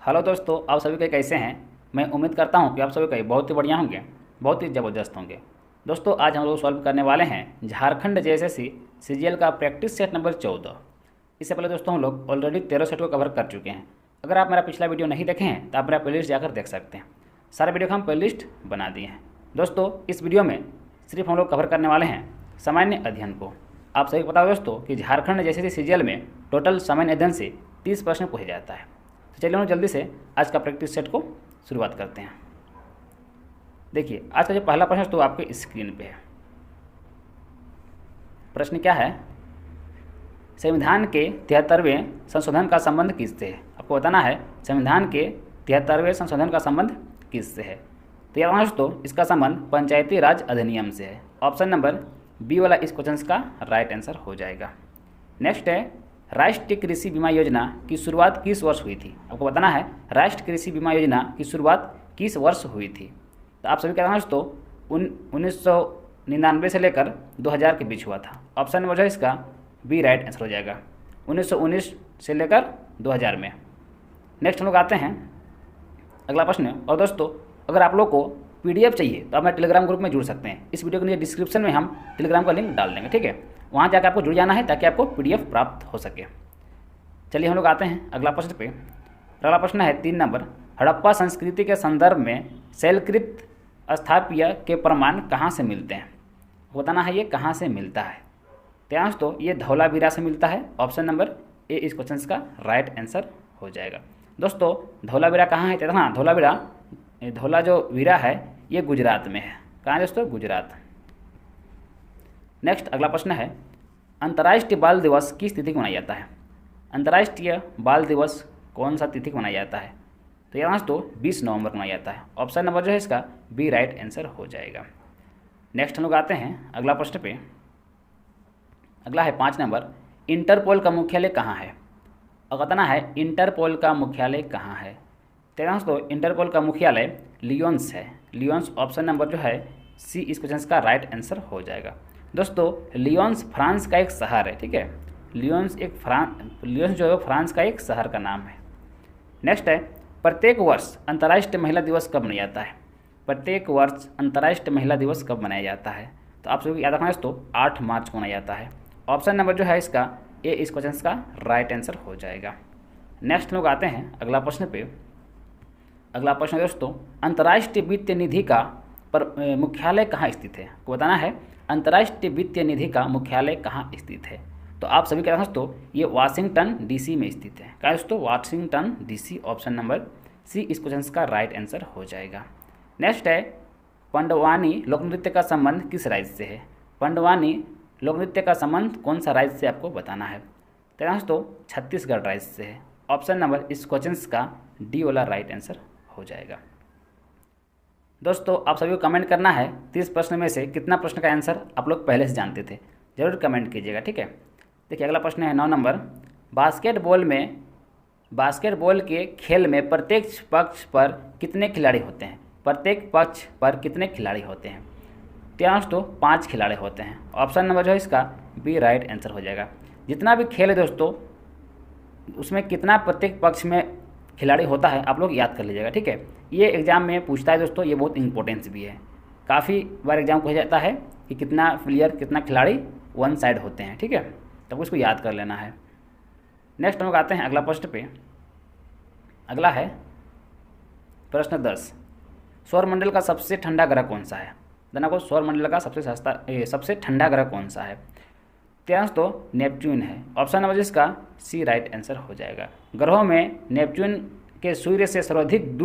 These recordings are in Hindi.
हेलो दोस्तों, आप सभी के कैसे हैं। मैं उम्मीद करता हूं कि आप सभी के बहुत ही बढ़िया होंगे, बहुत ही ज़बरदस्त होंगे। दोस्तों, आज हम लोग सॉल्व करने वाले हैं झारखंड जेएसएससी सीजीएल का प्रैक्टिस सेट नंबर 14। इससे पहले दोस्तों हम लोग ऑलरेडी 13 सेट को कवर कर चुके हैं। अगर आप मेरा पिछला वीडियो नहीं देखे हैं तो आप मेरा प्लेलिस्ट जाकर देख सकते हैं। सारे वीडियो का हम प्लेलिस्ट बना दिए हैं। दोस्तों, इस वीडियो में सिर्फ हम लोग कवर करने वाले हैं सामान्य अध्ययन को। आप सभी को पता हो दोस्तों कि झारखंड जेएसएससी सीजीएल में टोटल सामान्य अध्ययन से 30 प्रश्न पूछे जाता है। तो चलिए हम जल्दी से आज का प्रैक्टिस सेट को शुरुआत करते हैं। देखिए, आज का जो पहला प्रश्न तो आपके स्क्रीन पे है। प्रश्न क्या है? संविधान के 73वें संशोधन का संबंध किससे है? आपको बताना है संविधान के 73वें संशोधन का संबंध किससे है। तो यह दोस्तों इसका संबंध पंचायती राज अधिनियम से है। ऑप्शन नंबर बी वाला इस क्वेश्चन का राइट आंसर हो जाएगा। नेक्स्ट है, राष्ट्रीय कृषि बीमा योजना की शुरुआत किस वर्ष हुई थी? आपको बताना है राष्ट्रीय कृषि बीमा योजना की शुरुआत किस वर्ष हुई थी। तो आप सभी क्या दोस्तों 1999 से लेकर 2000 के बीच हुआ था। ऑप्शन नंबर जो है इसका बी राइट आंसर हो जाएगा, 1919 से लेकर 2000 में। नेक्स्ट हम लोग आते हैं अगला प्रश्न। और दोस्तों, अगर आप लोग को पीडीएफ चाहिए तो आप मेरे टेलीग्राम ग्रुप में जुड़ सकते हैं। इस वीडियो के नीचे डिस्क्रिप्शन में हम टेलीग्राम का लिंक डाल देंगे, ठीक है। वहाँ जाकर आपको जुड़ जाना है ताकि आपको पीडीएफ प्राप्त हो सके। चलिए हम लोग आते हैं अगला प्रश्न पे। अगला प्रश्न है 3 नंबर। हड़प्पा संस्कृति के संदर्भ में शैलकृत स्थापत्य के प्रमाण कहाँ से मिलते हैं? बताना है ये कहाँ से मिलता है। तो ये धौलावीरा से मिलता है। ऑप्शन नंबर ए इस क्वेश्चन का राइट आंसर हो जाएगा। दोस्तों, धौलावीरा कहाँ है? हाँ, धौलावीरा धौला जो वीरा है ये गुजरात में है। कहाँ है दोस्तों? गुजरात। नेक्स्ट अगला प्रश्न है, अंतर्राष्ट्रीय बाल दिवस किस तिथि को मनाया जाता है? अंतर्राष्ट्रीय बाल दिवस कौन सा तिथि को मनाया जाता है? तो यहाँ तो 20 नवंबर को मनाया जाता है। ऑप्शन नंबर जो है इसका बी राइट आंसर हो जाएगा। नेक्स्ट हम लोग आते हैं अगला प्रश्न पे। अगला है 5 नंबर। इंटरपोल का मुख्यालय कहाँ है? और बताना है इंटरपोल का मुख्यालय कहाँ है। तो इंटरपोल का मुख्यालय लियोन्स है। लियोन्स ऑप्शन नंबर जो है सी इस क्वेश्चन का राइट आंसर हो जाएगा। दोस्तों, लियोन्स फ्रांस का एक शहर है, ठीक है। लियोन्स जो है फ्रांस का एक शहर का नाम है। नेक्स्ट है, प्रत्येक वर्ष अंतर्राष्ट्रीय महिला दिवस कब मनाया जाता है? प्रत्येक वर्ष अंतर्राष्ट्रीय महिला दिवस कब मनाया जाता है? तो आप सभी याद रखना दोस्तों 8 मार्च को मनाया जाता है। ऑप्शन नंबर जो है इसका ए इस क्वेश्चन का राइट आंसर हो जाएगा। नेक्स्ट लोग आते हैं अगला प्रश्न पे। अगला प्रश्न दोस्तों, अंतर्राष्ट्रीय वित्तीय निधि का मुख्यालय कहाँ स्थित है? आपको बताना है अंतर्राष्ट्रीय वित्तीय निधि का मुख्यालय कहाँ स्थित है। तो आप सभी क्या दोस्तों ये वाशिंगटन डीसी में स्थित है। क्या दोस्तों? Washington DC. Option number C इस क्वेश्चन का राइट आंसर हो जाएगा। नेक्स्ट है, पंडवानी लोक नृत्य का संबंध किस राज्य से है? पंडवानी लोक नृत्य का संबंध कौन सा राज्य से आपको बताना है। तो दोस्तों छत्तीसगढ़ राज्य से है। ऑप्शन नंबर इस क्वेश्चन का डी वाला राइट आंसर हो जाएगा। दोस्तों, आप सभी को कमेंट करना है 30 प्रश्न में से कितना प्रश्न का आंसर आप लोग पहले से जानते थे, जरूर कमेंट कीजिएगा, ठीक है। देखिए अगला प्रश्न है 9 नंबर। बास्केटबॉल के खेल में प्रत्येक पक्ष पर कितने खिलाड़ी होते हैं? प्रत्येक पक्ष पर कितने खिलाड़ी होते हैं? तो 5 खिलाड़ी होते हैं। ऑप्शन नंबर जो है इसका बी राइट आंसर हो जाएगा। जितना भी खेल है दोस्तों उसमें कितना प्रत्येक पक्ष में खिलाड़ी होता है आप लोग याद कर लीजिएगा, ठीक है। ये एग्जाम में पूछता है दोस्तों, ये बहुत इंपॉर्टेंस भी है। काफ़ी बार एग्जाम पूछा जाता है कि कितना प्लेयर कितना खिलाड़ी वन साइड होते हैं, ठीक है। तो इसको याद कर लेना है। नेक्स्ट हम लोग आते हैं अगला प्रश्न पे। अगला है प्रश्न 10। सौरमंडल का सबसे ठंडा ग्रह कौन सा है? देना को सौरमंडल का सबसे ठंडा ग्रह कौन सा है? तो नेपच्यून है। ऑप्शन नंबर इसका सी राइट आंसर हो जाएगा। ग्रहों में नेपच्यून के सूर्य से सर्वाधिक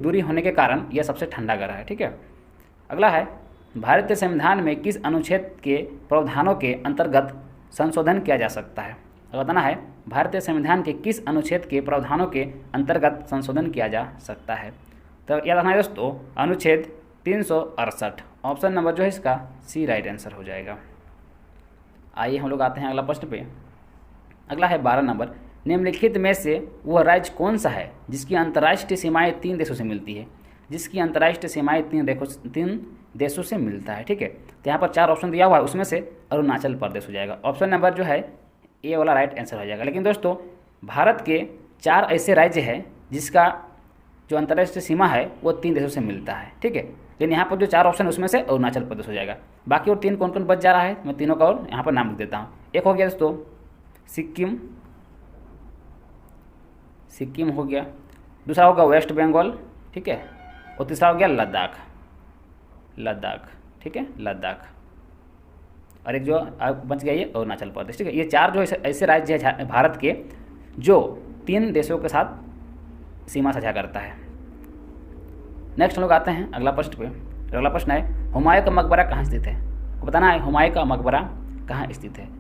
दूरी होने के कारण यह सबसे ठंडा ग्रह है, ठीक है। अगला है, भारतीय संविधान में किस अनुच्छेद के प्रावधानों के अंतर्गत संशोधन किया जा सकता है? बताना है भारतीय संविधान के किस अनुच्छेद के प्रावधानों के अंतर्गत संशोधन किया जा सकता है। तो याद रखना है दोस्तों अनुच्छेद 368। ऑप्शन नंबर जो है इसका सी राइट आंसर हो जाएगा। आइए हम लोग आते हैं अगला प्रश्न पे। अगला है 12 नंबर। निम्नलिखित में से वह राज्य कौन सा है जिसकी अंतर्राष्ट्रीय सीमाएं 3 देशों से मिलती है? जिसकी अंतर्राष्ट्रीय सीमाएं 3 देशों से मिलता है, ठीक है। तो यहाँ पर 4 ऑप्शन दिया हुआ है, उसमें से अरुणाचल प्रदेश हो जाएगा। ऑप्शन नंबर जो है ए वाला राइट आंसर हो जाएगा। लेकिन दोस्तों भारत के 4 ऐसे राज्य हैं जिसका जो अंतर्राष्ट्रीय सीमा है वो 3 देशों से मिलता है, ठीक है। लेकिन यहाँ पर जो 4 ऑप्शन है उसमें से अरुणाचल प्रदेश हो जाएगा। बाकी और 3 कौन कौन बच जा रहा है, मैं तीनों का और यहाँ पर नाम लिख देता हूँ। एक हो गया दोस्तों सिक्किम, सिक्किम हो गया, दूसरा होगा वेस्ट बंगाल, ठीक है, और तीसरा हो गया लद्दाख, लद्दाख, ठीक है, लद्दाख, और एक जो बच गया ये अरुणाचल प्रदेश, ठीक है। ये 4 जो ऐसे राज्य हैं भारत के जो 3 देशों के साथ सीमा साझा करता है। नेक्स्ट हम लोग आते हैं अगला प्रश्न पे। अगला प्रश्न है हुमायूं का मकबरा कहाँ स्थित है। आपको बताना है हुमायूं का मकबरा कहाँ स्थित है।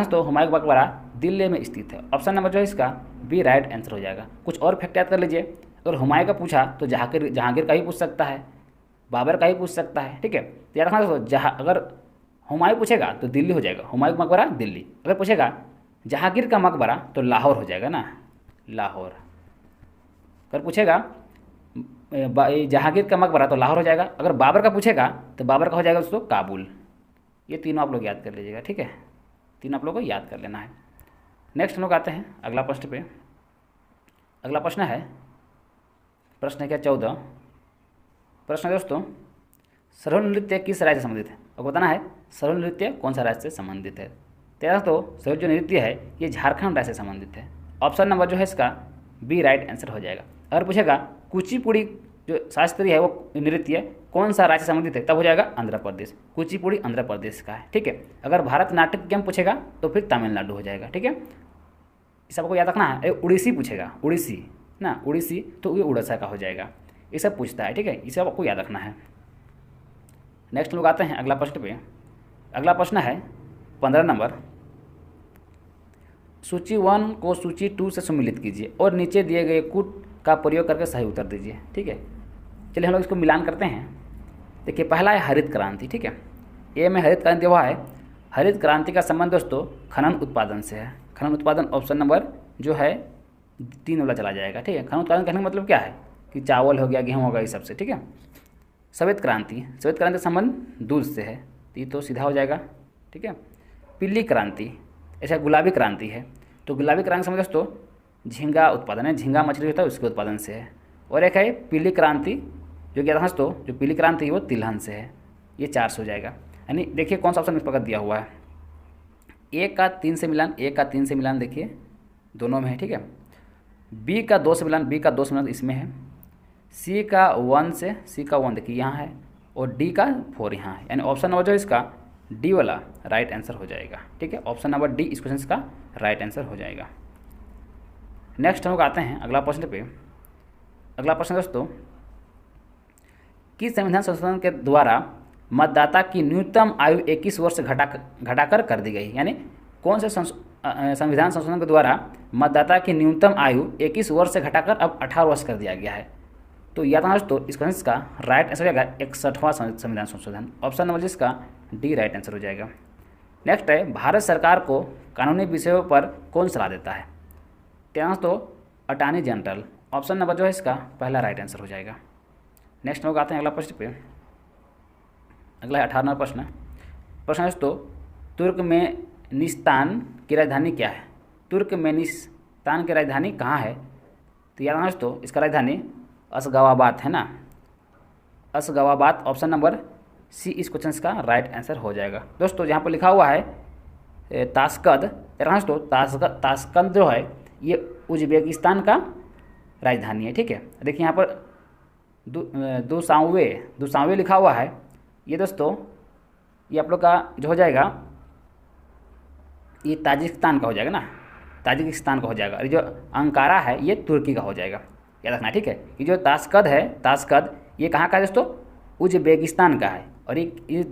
तो हुमायूं का मकबरा दिल्ली में स्थित है। ऑप्शन नंबर जो है इसका बी राइट आंसर हो जाएगा। कुछ और फैक्ट याद कर लीजिए, अगर हुमायूं का पूछा तो जहांगीर का ही पूछ सकता है, बाबर का ही पूछ सकता है, ठीक है। तो याद रखना दोस्तों, अगर हुमायूं पूछेगा तो दिल्ली हो जाएगा, हुमायूं का मकबरा दिल्ली। अगर पूछेगा जहांगीर का मकबरा तो लाहौर हो जाएगा ना, लाहौर। अगर पूछेगा जहांगीर का मकबरा तो लाहौर हो जाएगा। अगर बाबर का पूछेगा तो बाबर का हो जाएगा दोस्तों काबुल। ये तीनों आप लोग याद कर लीजिएगा, ठीक है, तीनों आप लोगों को याद कर लेना है। नेक्स्ट हम लोग आते हैं अगला प्रश्न पे। अगला प्रश्न है क्या 14 प्रश्न है दोस्तों, सरहुल नृत्य किस राज्य से संबंधित है। आपको बताना है सरहुल नृत्य कौन सा राज्य से संबंधित है। सरहुल जो नृत्य है ये झारखंड राज्य से संबंधित है। ऑप्शन नंबर जो है इसका बी राइट आंसर हो जाएगा। अगर पूछेगा कुचिपुड़ी जो शास्त्रीय है वो नृत्य कौन सा राज्य से संबंधित है, तब हो जाएगा आंध्र प्रदेश। कुचिपुड़ी आंध्र प्रदेश का है, ठीक है। अगर भारत नाट्यम पूछेगा तो फिर तमिलनाडु हो जाएगा, ठीक है। इस सबको याद रखना है। उड़ीसी पूछेगा, उड़ीसी ना, उड़ीसी तो ये उड़ीसा का हो जाएगा। ये सब पूछता है, ठीक है, इसे आपको याद रखना है। नेक्स्ट लोग आते हैं अगला प्रश्न पे। अगला प्रश्न है 15 नंबर, सूची 1 को सूची 2 से सम्मिलित कीजिए और नीचे दिए गए कूट का प्रयोग करके सही उत्तर दीजिए, ठीक है। चलिए हम लोग इसको मिलान करते हैं। देखिए पहला है हरित क्रांति, ठीक है। ए में हरित क्रांति हुआ है। हरित क्रांति का संबंध दोस्तों खनन उत्पादन से है। खनन उत्पादन ऑप्शन नंबर जो है 3 वाला चला जाएगा, ठीक है। खनन उत्पादन कहने का मतलब क्या है कि चावल हो गया, गेहूँ हो गया, इस सबसे, ठीक है। श्वेत क्रांति का संबंध दूध से है, तो ये तो सीधा हो जाएगा, ठीक है। पीली क्रांति ऐसा गुलाबी क्रांति है, तो गुलाबी क्रांति समझ दोस्तों झींगा उत्पादन है, झींगा मछली होता है उसके उत्पादन से है। और एक है पीली क्रांति जो क्या दोस्तों, जो पीली क्रांति है वो तिलहन से है। ये 400 हो जाएगा। यानी देखिए कौन सा ऑप्शन इस प्रकार दिया हुआ है। ए का 3 से मिलान, ए का 3 से मिलान देखिए दोनों में है, ठीक है। बी का 2 से मिलान, बी का 2 से मिलान इसमें है। सी का 1 से, सी का 1 देखिए यहाँ है, और डी का 4 यहाँ है। यानी ऑप्शन नंबर जो इसका डी वाला राइट आंसर हो जाएगा, ठीक है। ऑप्शन नंबर डी इस क्वेश्चन का राइट आंसर हो जाएगा। नेक्स्ट हम लोग आते हैं अगला प्रश्न पे। अगला प्रश्न दोस्तों, किस संविधान संशोधन के द्वारा मतदाता की न्यूनतम आयु 21 वर्ष घटाकर कर दी गई। यानी कौन से संविधान संशोधन के द्वारा मतदाता की न्यूनतम आयु 21 वर्ष से घटाकर अब 18 वर्ष कर दिया गया है। तो याद रखना दोस्तों इस क्वेश्चन का राइट आंसर हो जाएगा 61वां संविधान संशोधन। ऑप्शन नंबर जिसका डी राइट आंसर हो जाएगा। नेक्स्ट है भारत सरकार को कानूनी विषयों पर कौन सलाह देता है। तो अटॉर्नी जनरल। ऑप्शन नंबर जो है इसका पहला राइट आंसर हो जाएगा। नेक्स्ट लोग आते हैं अगला प्रश्न पे। अगला है 18वां प्रश्न। प्रश्न दोस्तों, तुर्कमेनिस्तान की राजधानी क्या है। तुर्कमेनिस्तान की राजधानी कहाँ है। तो याद रखना दोस्तों इसका राजधानी अशगाबाद है ना, अशगाबाद। ऑप्शन नंबर सी इस क्वेश्चन का राइट आंसर हो जाएगा। दोस्तों जहाँ पर लिखा हुआ है ताशकंद, दोस्तों ताशकंद जो है ये उज्बेकिस्तान का राजधानी है, ठीक है। देखिए यहाँ पर दुसांवे लिखा हुआ है। ये दोस्तों ये आप लोग का जो हो जाएगा ये ताजिकिस्तान का हो जाएगा ना, ताजिकिस्तान का हो जाएगा। ये जो अंकारा है ये तुर्की का हो जाएगा, याद रखना, ठीक है। ये जो ताशकंद है, ताशकंद ये कहाँ का है दोस्तों, उज्बेकिस्तान का है। और ये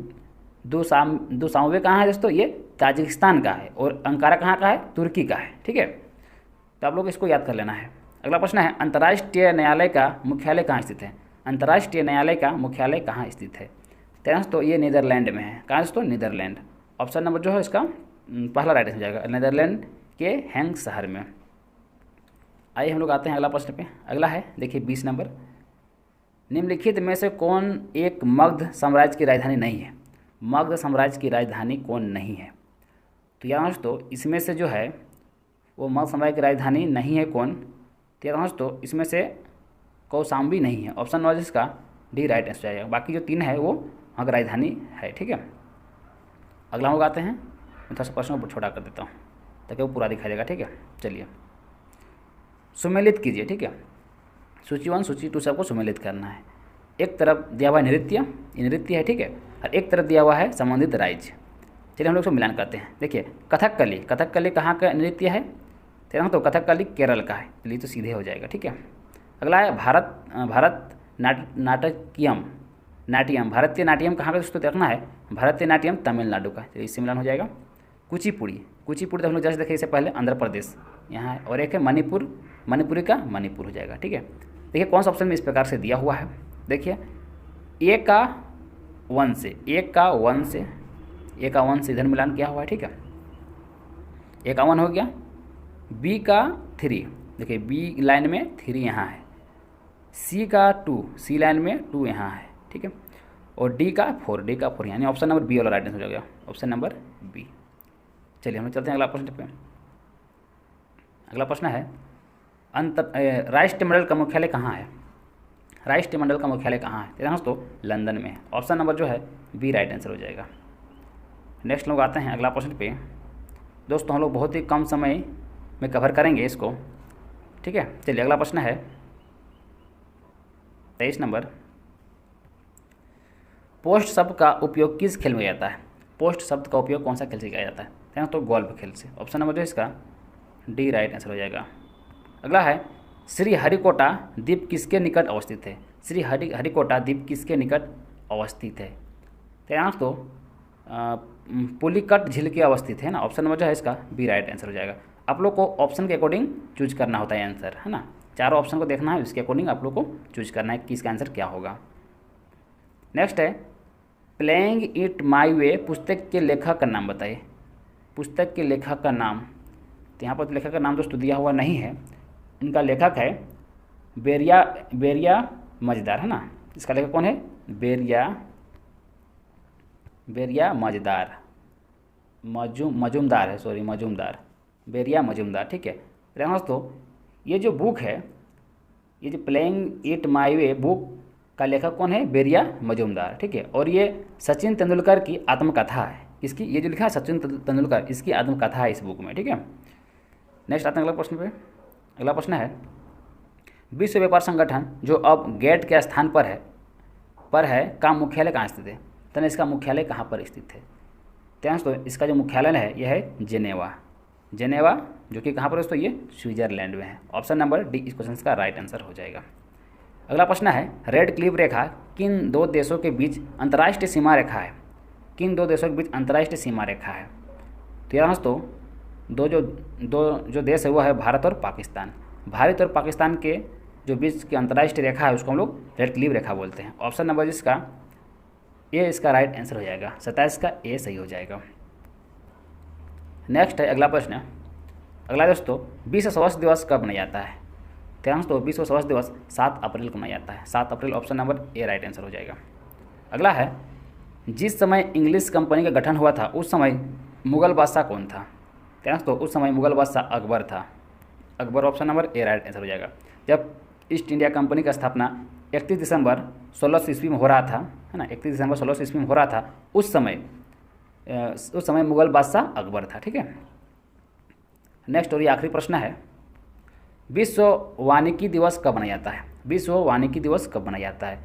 दुसांवे कहाँ है दोस्तों, ये ताजिकिस्तान का है। और अंकारा कहाँ का है, तुर्की का है, ठीक है। तो आप लोग इसको याद कर लेना है। अगला प्रश्न है अंतर्राष्ट्रीय न्यायालय का मुख्यालय कहाँ स्थित है। अंतर्राष्ट्रीय न्यायालय का मुख्यालय कहाँ स्थित है। तो ये नीदरलैंड में है। कहाँ दोस्तों, नीदरलैंड। ऑप्शन नंबर जो है इसका पहला राइट हो जाएगा, नीदरलैंड के हैंग शहर में। आइए हम लोग आते हैं अगला प्रश्न पे। अगला है देखिए 20 नंबर, निम्नलिखित में से कौन एक मगध साम्राज्य की राजधानी नहीं है। मगध साम्राज्य की राजधानी कौन नहीं है। तो याद दोस्तों इसमें से जो है वो मगध साम्राज्य की राजधानी नहीं है कौन, तो यार दोस्तों इसमें से कौशाम्बी नहीं है, ऑप्शन नंबर इसका डी राइट आंसर जाएगा। बाकी जो 3 है वो वहाँ की राजधानी है, ठीक है। अगला हम लोग आते हैं, मैं थोड़ा सा प्रश्न को छोटा कर देता हूँ ताकि वो पूरा दिखाई देगा, ठीक है। चलिए सुमेलित कीजिए, ठीक है। सूची 1 सूची 2 सबको सुमेलित करना है। एक तरफ दिया हुआ है नृत्य, ये नृत्य है, ठीक है, और एक तरफ दिया हुआ है संबंधित राज्य। चलिए हम लोग इसको मिलान करते हैं। देखिए कथकली, कथकली कहाँ का नृत्य है, तो कथकली केरल का है, चलिए तो सीधे हो जाएगा, ठीक है। अगला है भारत नाटयम, नाट्यम, भारतीय नाट्यम कहाँ का दोस्तों देखना है, भारतीय नाट्यम तमिलनाडु का, चलिए इससे मिलान हो जाएगा। कुचिपुड़ी, कुचिपुड़ी तो हम लोग जैसे देखे इससे पहले आंध्र प्रदेश यहाँ है, और एक है मणिपुर, मणिपुरी का मणिपुर हो जाएगा, ठीक है। देखिए कौन सा ऑप्शन में इस प्रकार से दिया हुआ है, देखिए ए का 1 से, ए का 1 से इधर मिलान किया हुआ है, ठीक है। ए का 1 हो गया, बी का 3, देखिए बी लाइन में 3 यहाँ है, सी का 2, सी लाइन में 2 यहाँ है, ठीक है, और डी का 4, यानी ऑप्शन नंबर बी वाला राइट आंसर हो जाएगा, ऑप्शन नंबर बी। चलिए हम लोग चलते हैं अगला प्रश्न पे। अगला प्रश्न है राष्ट्रमंडल का मुख्यालय कहाँ है, राष्ट्रमंडल का मुख्यालय कहाँ है, तो दोस्तों लंदन में है, ऑप्शन नंबर जो है बी राइट आंसर हो जाएगा। नेक्स्ट लोग आते हैं अगला प्रश्न पे। दोस्तों हम लोग बहुत ही कम समय में कवर करेंगे इसको, ठीक है। चलिए अगला प्रश्न है 23 नंबर, पोस्ट शब्द का उपयोग किस खेल में किया जाता है, पोस्ट शब्द का उपयोग कौन सा खेल से किया जाता है, तो गोल्फ खेल से, ऑप्शन नंबर जो है इसका डी राइट आंसर हो जाएगा। अगला है श्री हरिकोटा द्वीप किसके निकट अवस्थित है, श्री हरिकोटा द्वीप किसके निकट अवस्थित है, तो यहाँ तो पुलिकट झील के अवस्थित है ना, ऑप्शन नंबर जो है इसका बी राइट आंसर हो जाएगा। आप लोग को ऑप्शन के अकॉर्डिंग चूज करना होता है आंसर, है ना, चारों ऑप्शन को देखना है, इसके अकॉर्डिंग आप लोग को चूज करना है कि इसका आंसर क्या होगा। नेक्स्ट है प्लेइंग इट माई वे पुस्तक के लेखक का नाम बताइए, पुस्तक के लेखक का नाम, तो यहाँ पर लेखक का नाम दोस्तों दिया हुआ नहीं है, इनका लेखक है बेरिया मजेदार, है ना, इसका लेखक कौन है, बेरिया मजूमदार है, सॉरी मजूमदार, बेरिया मजूमदार, ठीक है। दोस्तों ये जो बुक है, ये जो playing it my way book का लेखक कौन है, बेरिया मजूमदार, ठीक है, और ये सचिन तेंदुलकर की आत्मकथा है, इसकी ये जो लिखा है सचिन तेंदुलकर, इसकी आत्मकथा है इस बुक में, ठीक है। नेक्स्ट आते हैं अगला प्रश्न पे। अगला प्रश्न है विश्व व्यापार संगठन जो अब गेट के स्थान पर है का मुख्यालय कहाँ स्थित है, तो इसका मुख्यालय कहाँ पर स्थित है, तो इसका जो मुख्यालय है यह है जेनेवा, जो कि कहाँ पर दोस्तों ये स्विट्जरलैंड में है, ऑप्शन नंबर डी इस क्वेश्चन का राइट आंसर हो जाएगा। अगला प्रश्न है रेड क्लिफ रेखा किन 2 देशों के बीच अंतर्राष्ट्रीय सीमा रेखा है, किन 2 देशों के बीच अंतर्राष्ट्रीय सीमा रेखा है, तो यार दोस्तों दो जो देश है वो है भारत और पाकिस्तान। भारत और पाकिस्तान के जो बीच की अंतर्राष्ट्रीय रेखा है उसको हम लोग रेड क्लिफ रेखा बोलते हैं, ऑप्शन नंबर जिसका ए इसका राइट आंसर हो जाएगा, 27 का ए सही हो जाएगा। नेक्स्ट है अगला प्रश्न। अगला दोस्तों विश्व स्वास्थ्य दिवस कब मनाया जाता है, तो विश्व स्वास्थ्य दिवस 7 अप्रैल को मनाया जाता है, 7 April option number A right answer हो जाएगा। अगला है जिस समय इंग्लिश कंपनी का गठन हुआ था उस समय मुगल बादशाह कौन था, तो उस समय मुगल बादशाह अकबर था, Akbar option number A right answer हो जाएगा। जब ईस्ट इंडिया कंपनी का स्थापना 31 दिसंबर 1600 ईस्वी में हो रहा था, है ना, 31 दिसंबर 1600 ईस्वी में हो रहा था, उस समय मुगल बादशाह अकबर था, ठीक है। नेक्स्ट और ये आखिरी प्रश्न है विश्व वानिकी दिवस कब मनाया जाता है, विश्व वानिकी दिवस कब मनाया जाता है,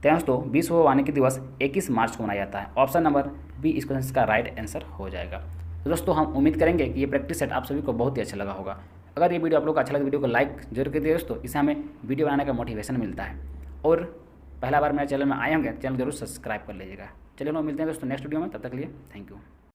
दोस्तों विश्व वानिकी दिवस 21 मार्च को मनाया जाता है, ऑप्शन नंबर बी इस क्वेश्चन का राइट आंसर हो जाएगा। तो दोस्तों हम उम्मीद करेंगे कि ये प्रैक्टिस सेट आप सभी को बहुत ही अच्छा लगा होगा। अगर ये वीडियो आप लोग को अच्छा लगे वीडियो को लाइक जरूर कीजिए दोस्तों, इससे हमें वीडियो बनाने का मोटिवेशन मिलता है, और पहला बार मेरे चैनल में आए होंगे चैनल जरूर सब्सक्राइब कर लीजिएगा। चलिए हम मिलते हैं दोस्तों नेक्स्ट वीडियो में, तब तक के लिए थैंक यू।